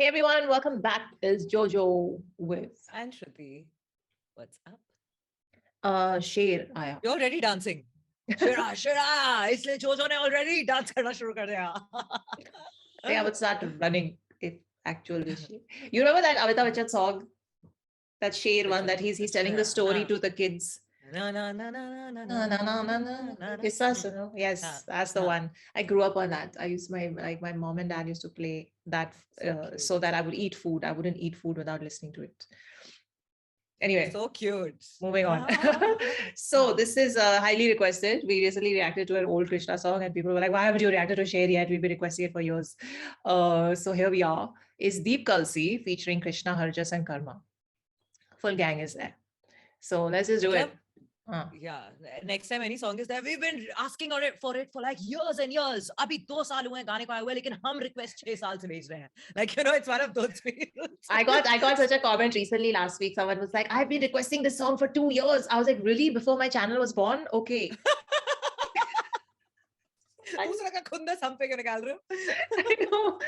Hey everyone, welcome back. It's Jojo with And Shruti, what's up? Sher आया. You're already dancing. Shira, Shira! इसलिए जोजो ने already dance करना शुरू कर दिया. I would start running if actually Sher. You remember that Amitabh Bachchan song? That Sher one that he's telling the story to the kids. Na na na na na na Na, na, na, na, na. Kissa suno. Yes, that's the one. I grew up on that. I used my mom and dad used to play that so that I would eat food. I wouldn't eat food without listening to it. Anyway, so cute. Moving on. So this is highly requested. We recently reacted to an old Krishna song and people were like, why haven't you reacted to Sher yet? We've been requesting it for years. So here we are. It's Deep Kalsi featuring Krishna, Harjas and Karma. Full gang is there. So let's just do it. Yeah. Next time any song is there, we've been asking for it for like years and years. Abhi 2 saal hue gaane ko aaye hue, lekin hum request 6 saal se bhej rahe hain. Like, you know, it's one of those fields. I got such a comment recently last week. Someone was like, I've been requesting this song for 2 years. I was like, really? Before my channel was born? Okay. दूसरा का खुंदस हम पे क्यों निकाल रहे हो? I know.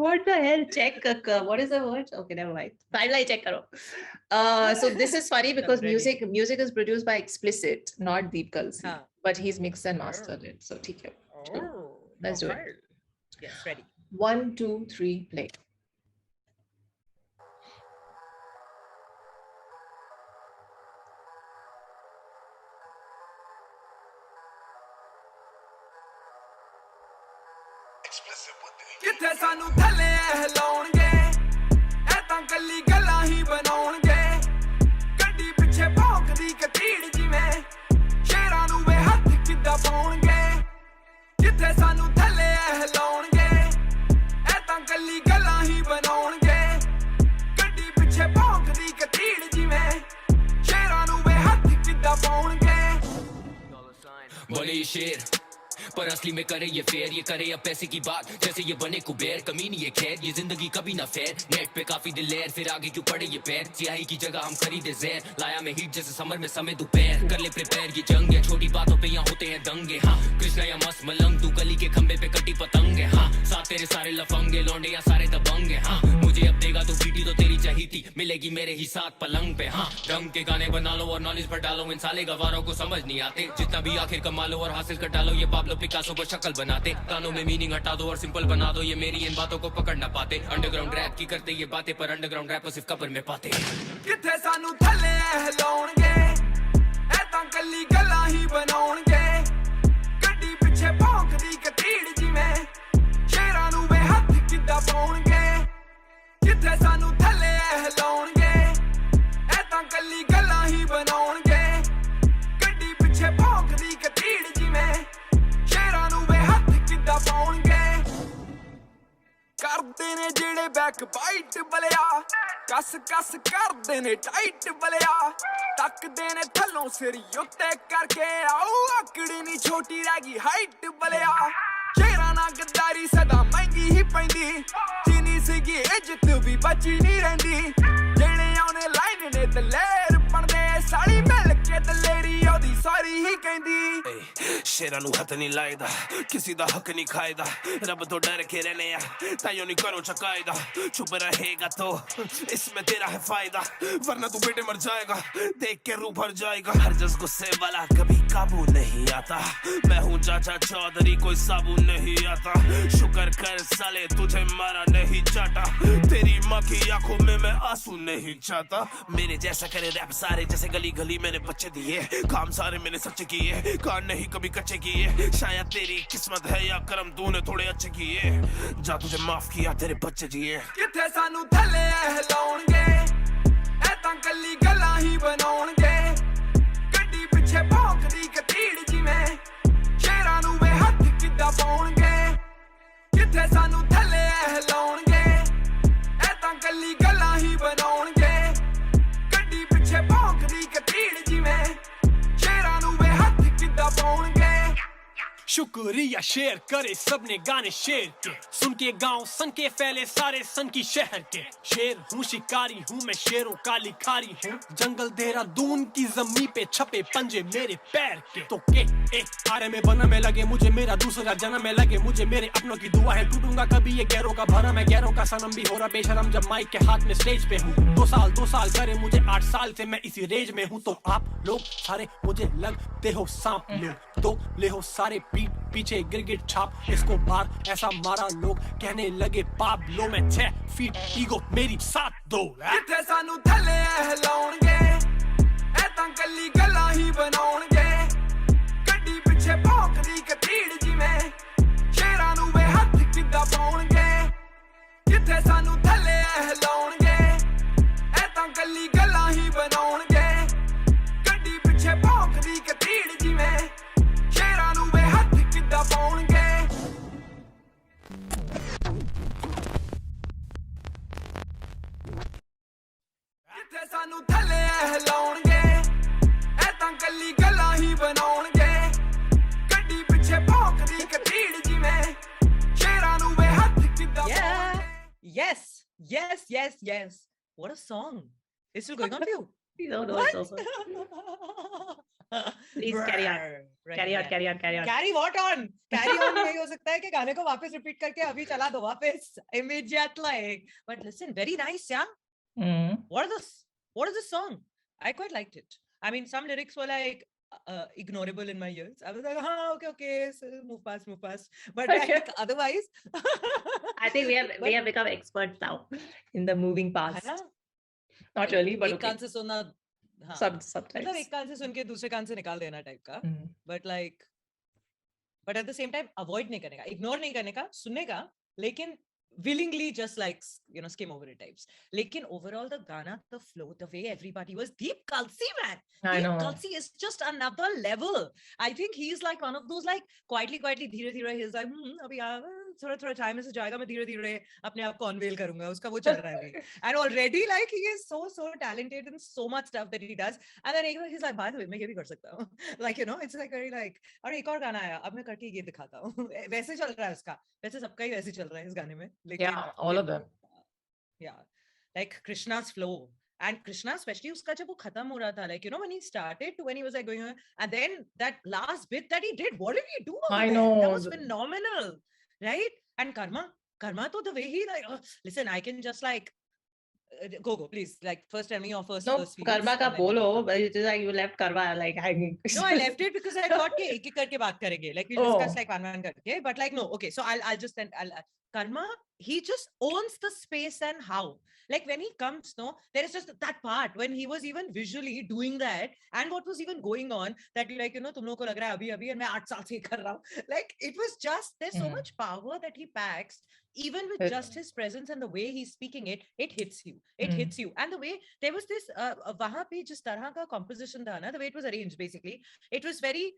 What the hell? Check. What is the word? Okay, never mind. Finally, check karo. So this is funny because music is produced by Explicit, not Deep Kalsi. But he's mixed and mastered it. So ठीक है. Let's do it. Yes, ready. 1, 2, 3, play. ਕਿੱਥੇ ਸਾਨੂੰ ਥੱਲੇ ਹਿਲਾਉਣਗੇ ਐ ਤਾਂ ਕੱਲੀ ਗੱਲਾਂ ਹੀ ਬਣਾਉਣਗੇ ਗੱਡੀ ਪਿੱਛੇ ਭੌਂਕਦੀ ਕਤੀੜ ਜਿਵੇਂ ਸ਼ੇਰਾਂ ਨੂੰ ਵੇ ਹੱਥ ਕਿੱਦਾਂ ਪਾਉਣਗੇ ਕਿੱਥੇ ਸਾਨੂੰ ਥੱਲੇ ਹਿਲਾਉਣਗੇ ਐ ਤਾਂ ਕੱਲੀ ਗੱਲਾਂ ਹੀ ਬਣਾਉਣਗੇ ਗੱਡੀ ਪਿੱਛੇ ਭੌਂਕਦੀ ਕਤੀੜ ਜਿਵੇਂ ਸ਼ੇਰਾਂ ਨੂੰ ਵੇ ਹੱਥ ਕਿੱਦਾਂ ਪਾਉਣਗੇ बने ये शेर पर असली में करे ये फेयर ये करे अब पैसे की बात जैसे ये बने कुबेर कमी नहीं है खैर ये जिंदगी कभी ना फेर नेट पे काफी दिलेर फिर आगे क्यों पड़े ये पैर सियाही की जगह हम खरीदे जहर लाया मैं हीट जैसे समर में समय दोपहर कर ले प्रिपेयर ये जंग है छोटी बातों पे यहाँ होते हैं दंगे हाँ कृष्णा या मस्त मलंग तू गली के खंबे पे कटी पतंग है हाँ साथ तेरे सारे लफंगे लौंडे या सारे दबंग है हाँ मुझे अब देगा तो बीटी तो तेरी चाहिए थी मिलेगी मेरे ही साथ पलंग पे हाँ रंग के गाने बना लो और नॉलेज पर डालो इन साले गवारों को समझ नहीं आते जितना भी आखिर कमा लो और हासिल कर डालो ये पाब्लो पिकासो को शक्ल बनाते कानों में मीनिंग हटा दो और सिंपल बना दो ये मेरी इन बातों को पकड़ ना पाते अंडरग्राउंड रैप की करते ये बातें पर अंडरग्राउंड रैप को सिर्फ कब्र में पाते ਕਿੱਥੇ ਸਾਨੂੰ ਥੱਲੇ ਹਿਲਾਉਣਗੇ ਐ ਤਾਂ ਕੱਲੀ ਗੱਲਾਂ ਹੀ ਬਣਾਉਣਗੇ ਗੱਡੀ ਪਿੱਛੇ ਭੌਂਕਦੀ ਕਤੀੜ ਜਿਵੇਂ ਸ਼ੇਰਾਂ ਨੂੰ ਵੇ ਹੱਥ ਕਿੱਦਾਂ ਪਾਉਣਗੇ ਕਿੱਥੇ ਸਾਨੂੰ ਥੱਲੇ ਹਿਲਾਉਣਗੇ ਐ ਤਾਂ ਕੱਲੀ ਗੱਲਾਂ ਹੀ ਬਣਾਉਣਗੇ ਗੱਡੀ ਪਿੱਛੇ ਭੌਂਕਦੀ ਕਤੀੜ ਜਿਵੇਂ ਸ਼ੇਰਾਂ ਨੂੰ ਵੇ ਹੱਥ ਕਿੱਦਾਂ ਪਾਉਣਗੇ ਕਰਦੇ ਨੇ ਜਿਹੜੇ ਬੈਕ ਬਾਈਟ ਬਲਿਆ ਕੱਸ ਕੱਸ ਕਰਦੇ ਨੇ ਟਾਈਟ ਬਲਿਆ ਤੱਕਦੇ ਨੇ ਥੱਲੋਂ ਸਿਰ ਉੱਤੇ ਕਰਕੇ ਆਉ ਆਕੜੀ ਨਹੀਂ ਛੋਟੀ ਰਹਿ ਗਈ ਹਾਈਟ ਬਲਿਆ ਸ਼ੇਰਾਂ ਨਾਲ ਗੱਦਾਰੀ ਸਦਾ ਮਹਿੰਗੀ ਹੀ ਪੈਂਦੀ ਜਿੰਨੀ ਸੀਗੀ ਇੱਜ਼ਤ ਵੀ ਬਚੀ ਨਹੀਂ ਰਹਿੰਦੀ ਜਿਹੜੇ ਆਉਣੇ ਲਾਈਨ ਨੇ ਦਲੇਰ ਬਣਦੇ ਸਾਲੀ ਮਿਲ ਕੇ ਦਲੇਰੀ ਉਹਦੀ ਸਾਰੀ ਹੀ ਕਹਿੰਦੀ ਸ਼ੇਰਾਂ ਨੂੰ ਹੱਥ ਨਹੀਂ ਲਾਇਦਾ ਕਿਸੇ ਦਾ ਹੱਕ ਨਹੀਂ ਖਾਇਦਾ ਰੱਬ ਤੋਂ ਡਰ ਕੇ ਰਹਿਨੇ ਆ ਤਾਈਓ ਨਹੀਂ ਕਰੋ ਚਕਾਇਦਾ ਚੁੱਪ ਰਹੇਗਾ तो इसमें तेरा है फायदा वरना तू बेटे मर जाएगा देख के रूह भर जाएगा हर जस गुस्से वाला कभी काबू नहीं आता मैं हूँ चाचा चौधरी कोई साबू नहीं आता शुक्र कर साले तुझे मारा नहीं चाहता तेरी माँ की आंखों में मैं आंसू नहीं चाहता मेरे जैसा करे रैप सारे जैसे गली गली मैंने बच्चे दिए काम सारे मैंने सच्चे किए कान नहीं कभी कच्चे किए शायद तेरी किस्मत है या करम तूने थोड़े अच्छे किए जा तुझे माफ किया तेरे बच्चे जिए ਕਿੱਥੇ ਸਾਨੂੰ ਥੱਲੇ ਹਿਲਾਉਣਗੇ ਐ ਤਾਂ ਕੱਲੀ ਗੱਲਾਂ ਹੀ ਬਣਾਉਣਗੇ ਗੱਡੀ ਪਿੱਛੇ ਭੌਂਕਦੀ ਕਤੀੜ ਜਿਵੇਂ ਸ਼ੇਰਾਂ ਨੂੰ ਵੇ ਹੱਥ ਕਿੱਦਾਂ ਪਾਉਣਗੇ ਕਿੱਥੇ ਸਾਨੂੰ ਥੱਲੇ ਹਿਲਾਉਣਗੇ ਐ ਤਾਂ ਕੱਲੀ ਗੱਲਾਂ ਹੀ ਬਣਾਉਣਗੇ ਗੱਡੀ ਪਿੱਛੇ ਭੌਂਕਦੀ ਕਤੀੜ ਜਿਵੇਂ ਸ਼ੇਰਾਂ ਨੂੰ ਵੇ ਹੱਥ ਕਿੱਦਾਂ ਪਾਉਣਗੇ शुक्रिया शेर करे सबने गाने शेर के सुन के गांव सन के फैले सारे सन की शहर के शेर हूँ शिकारी हूँ मैं शेरों का लिखारी हूँ जंगल देहरादून की जमीन पे छपे पंजे मेरे पैर के तो के आरे में बना में लगे मुझे मेरा दूसरा जन्म में लगे मुझे मेरे अपनों की दुआ है टूटूंगा कभी ये गैरों का भरा मैं गैरों का सनम भी हो रहा बेशरम जब माइक के हाथ में स्टेज पे हूँ 2 साल करे मुझे 8 साल से मैं इसी रेंज में हूँ तो आप लोग सारे मुझे लगते हो सांप लोग तो ले हो सारे पीठ पीछे गिरगिट छाप इसको बार ऐसा मारा लोग कहने लगे पाप लो मैं 6 फीट ईगो मेरी 7-2 ਜਿੱਥੇ ਸਾਨੂੰ ਥੱਲੇ ਹਿਲਾਉਣਗੇ ਐ ਤਾਂ ਕੱਲੀ ਗੱਲਾਂ ਹੀ ਬਣਾਉਣਗੇ ਗੱਡੀ ਪਿੱਛੇ ਭੌਂਕਦੀ ਕਤੀੜ ਜਿਵੇਂ ਸ਼ੇਰਾਂ ਨੂੰ ਵੇ ਹੱਥ ਕਿੱਦਾਂ ਪਾਉਣਗੇ ਜਿੱਥੇ ਸਾਨੂੰ ਥੱਲੇ ਹਿਲਾਉਣਗੇ ਐ ਤਾਂ ਕੱਲੀ ਗੱਲਾਂ ਹੀ ਬਣਾਉਣਗੇ ਗੱਡੀ ਪਿੱਛੇ ਭੌਂਕਦੀ ਕਤੀੜ ਜਿਵੇਂ ਸ਼ੇਰਾਂ ਨੂੰ ਵੇ ਹੱਥ ਕਿੱਦਾਂ ਪਾਉਣਗੇ ਜਿੱਥੇ ਸਾਨੂੰ ਥੱਲੇ ਹਿਲਾਉਣਗੇ ਐ ਤਾਂ ਕੱਲੀ ਗੱਲਾਂ ਹੀ ਬਣਾਉਣਗੇ ਗੱਡੀ ਪਿੱਛੇ ਭੌਂਕਦੀ ਕਤੀੜ ਜਿਵੇਂ ਸ਼ੇਰਾਂ ਨੂੰ ਵੇ ਹੱਥ ਕਿੱਦਾਂ Yeah. Yes. What a song. It's still going on for you. No, it's also. Please carry on. Carry on. Carry what on? Carry on यही हो सकता है कि गाने को वापस repeat करके अभी चला दो वापस immediately. But listen, very nice, yeah. What is this song? I quite liked it. I mean, some lyrics were like ignorable in my ears. I was like, okay, so move past. But like, otherwise, I think we have become experts now in the moving past. Not really, but एक कान से सुनना sometimes. मतलब एक कान से सुन के दूसरे कान से निकाल देना टाइप का. But at the same time avoid नहीं करने का, ignore नहीं करने का, सुनने का, लेकिन willingly just like skim over it types. Lekin overall the Ghana, the flow, the way everybody was Deep Kalsi, man. Deep Kalsi is just another level. I think he's like one of those like quietly धीरे he's like अभी थोड़ा time से जाएगा मैं धीरे अपने आप को अनवेल करूंगा उसका वो चल रहा है अभी. And already like he is so talented in so much stuff that he does. And then he's like by the way मैं ये भी कर सकता हूँ. Like it's like very like और एक और गाना आया अब मैं करके ये दिखाता हूँ. वैसे चल रहा है उसका, वैसे सबका ही वैसे चल रहा है इस गाने में. Yeah, all of them. Yeah, like Krishna's flow. And Krishna especially uska jab wo khatam ho raha tha, like when he started to when he was like going and then that last bit that he did, what did he do? I know. That was phenomenal, right? And Karma to the way he like listen, I can just like go please, like first tell me your first Karma ka bolo, but it is like you left Karma like hanging. No, I left it because I thought ke ek karke baat karenge, like we'll discuss like one karke, but like no, okay, so I'll just Karma, he just owns the space. And how, like when he comes, there is just that part when he was even visually doing that and what was even going on that like tum log ko lag raha hai abhi and main 8 saal se kar raha hu, like it was just there's so much power that he packs even with just his presence and the way he's speaking it hits you. And the way there was this wahan pe jis tarah ka composition tha na, the way it was arranged basically, it was very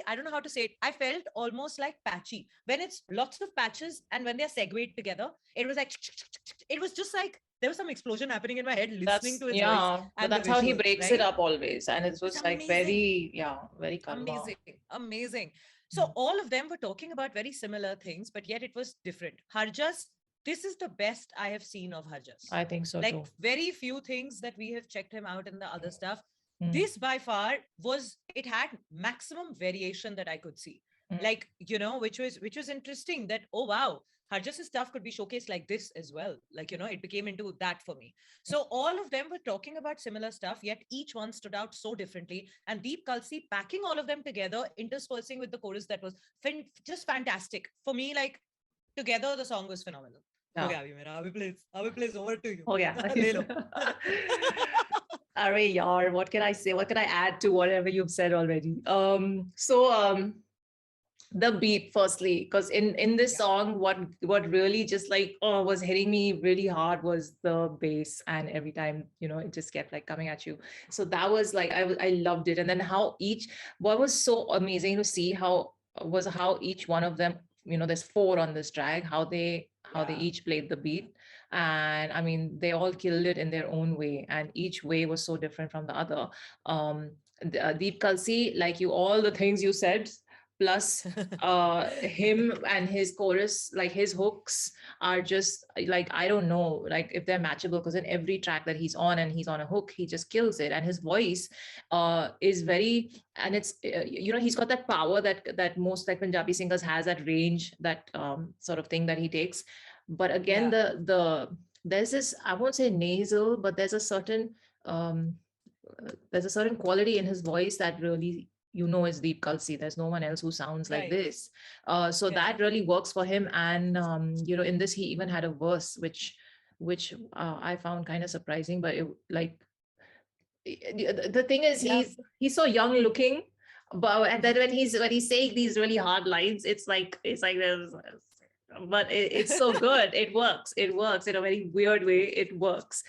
I don't know how to say it, I felt almost like patchy when it's lots of patches and when they're segued together it was like it was just like there was some explosion happening in my head listening to his voice. And that's how he breaks it up always, and it was like very Karma. Amazing. So all of them were talking about very similar things, but yet it was different. Harjas, this is the best I have seen of Harjas. I think so like too. very few things that we have checked him out in the other stuff. This by far it had maximum variation that I could see. Like, which was interesting that, oh wow, Harjas' stuff could be showcased like this as well. Like, it became into that for me. So all of them were talking about similar stuff, yet each one stood out so differently. And Deep Kalsi packing all of them together, interspersing with the chorus that was just fantastic. For me, like, together the song was phenomenal. Okay, Abhi please over to you. Oh yeah. Arey yaar, what can I say? What can I add to whatever you've said already? The beat firstly, because in this song what really just like was hitting me really hard was the bass, and every time it just kept like coming at you. So that was like I loved it. And then what was so amazing to see how each one of them, there's 4 on this track, how they each played the beat. And I mean they all killed it in their own way, and each way was so different from the other. Deep Kalsi, like all the things you said, Plus, him and his chorus, like his hooks are just like, I don't know, like if they're matchable, because in every track that he's on and he's on a hook, he just kills it. And his voice is very, and it's, he's got that power that most like Punjabi singers has, that range, that sort of thing that he takes. But again, there's this, I won't say nasal, but there's a certain quality in his voice that really, is Deep Kalsi. There's no one else who sounds like this. So that really works for him. And in this, he even had a verse which I found kind of surprising. But the thing is, he's so young looking, and then when he's saying these really hard lines, it's like there's, but it's so good. It works in a very weird way. It works.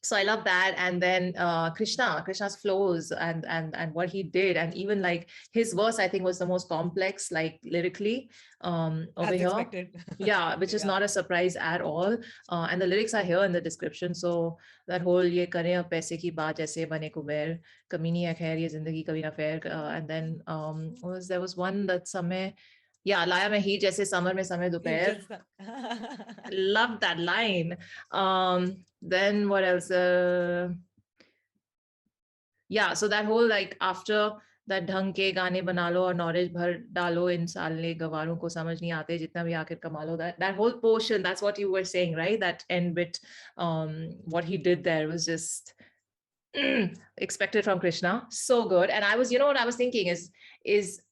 So I love that. And then Krishna's flows and what he did, and even like his verse, I think was the most complex, like lyrically, over here. Expected. Yeah, which is not a surprise at all. And the lyrics are here in the description. So that whole "ye kare ab paise ki baat aise bane kuber, kamini hai khair ye zindagi kabhi na fair," and then there was one that samay, लाया मैं ही जैसे summer में समय दोपहर. Love that line. Then what else? So that whole, like, after that, ढंग के गाने बना लो और नॉलेज भर डालो, इन साले गवारों को समझ नहीं आते जितना भी आखिर कमा लो. That whole portion, that's what you were saying, right? That end bit, what he did there was just expected from Krishna. So good. And I was, what I was thinking is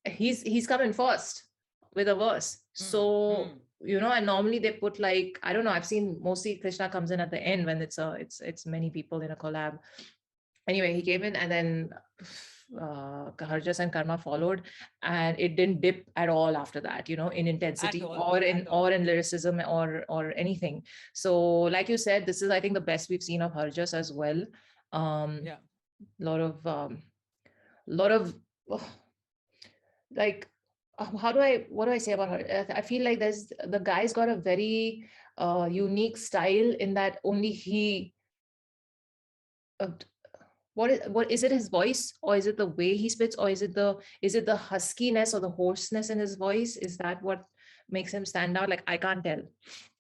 he's coming first with a verse. So, and normally they put, like, I don't know, I've seen mostly Krishna comes in at the end when it's many people in a collab. Anyway, he came in, and then Harjas and Karma followed, and it didn't dip at all after that, in intensity or in lyricism or anything. So like you said, this is, I think, the best we've seen of Harjas as well. Lot of like, what do I say about her? I feel like the guy's got a very unique style, in that only he, what is it, his voice, or is it the way he spits, or is it the huskiness or the hoarseness in his voice? Is that what makes him stand out? Like, I can't tell,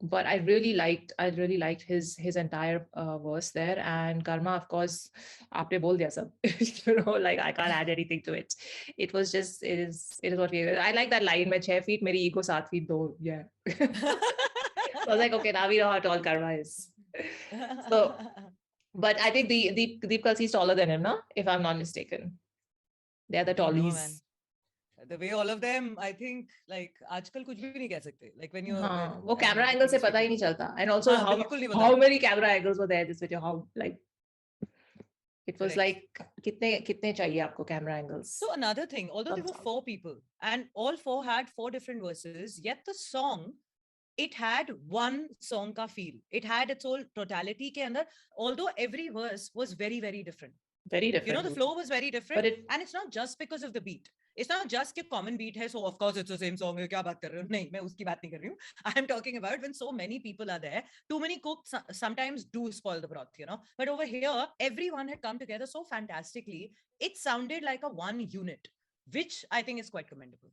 but I really liked his entire verse there. And Karma, of course, aapne bol diya sab. Like, I can't add anything to it. It was just, it is what we, I like that line, "Main 6 feet, meri ego 7 feet 2." So I was like, okay, now we know how tall Karma is. So, but I think the Deep Kalsi is taller than him, no? If I'm not mistaken. They are the tallies. The way all of them, I think, like, आजकल कुछ भी नहीं कह सकते. Like, when you, वो camera angle से पता ही नहीं चलता. And also how many camera angles were there this video? How, like, it was like, कितने चाहिए आपको camera angles? So another thing, although there were 4 people and all 4 had 4 different verses, yet the song, it had one song ka feel. It had its whole totality ke andar, although every verse was very, very different. Very different. The flow was very different. And it's not just because of the beat. It's not just a common beat hai, so of course it's the same song. Kya baat kar rahe ho? Nahin, main uski baat nahi kar rahi hu. I'm talking about when so many people are there, too many cooks sometimes do spoil the broth, But over here, everyone had come together so fantastically. It sounded like a one unit, which I think is quite commendable.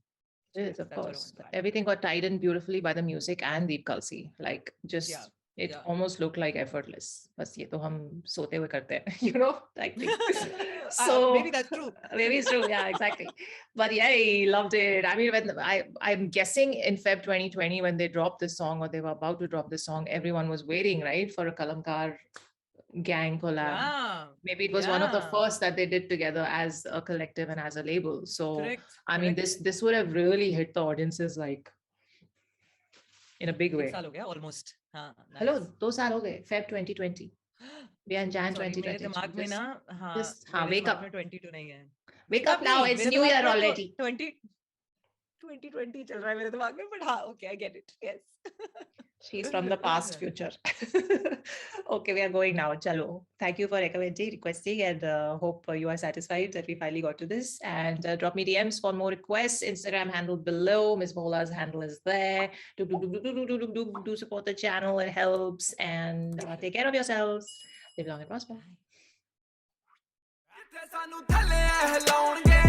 It is, of course. Everything got tied in beautifully by the music and Deep Kalsi. Like, just it almost looked like effortless. Bas ye to hum sote hue karte hain, like. So maybe that's true. Maybe it's true. Yeah, exactly. But yeah, I loved it. I mean, when I'm guessing in Feb 2020, when they dropped this song, or they were about to drop this song, everyone was waiting, right, for a Kalamkaar gang collab. Yeah. Maybe it was one of the first that they did together as a collective and as a label. So I mean, this would have really hit the audiences, like, in a big way. Almost. Nice. Hello, 2 saal ho gaye. Feb 2020. We are in Jan 2020. Just wake up. 22 nahi hai. Wake up now. It's New Year already. 2020 chal raha hai mere dimag mein, but okay, I get it. Yes. She's from the past future. Okay, we are going now. Chalo. Thank you for recommending, requesting, and hope you are satisfied that we finally got to this. And drop me DMs for more requests. Instagram handle below. Miss Bola's handle is there. Do support the channel. It helps. And take care of yourselves. Live long and prosper. ਸਾਨੂੰ ਥੱਲੇ ਹਿਲਾਉਣਗੇ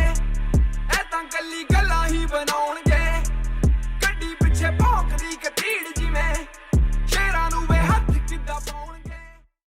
ਐ ਤਾਂ ਕੱਲੀ ਗੱਲ ਹੀ ਬਣਾਉਣਗੇ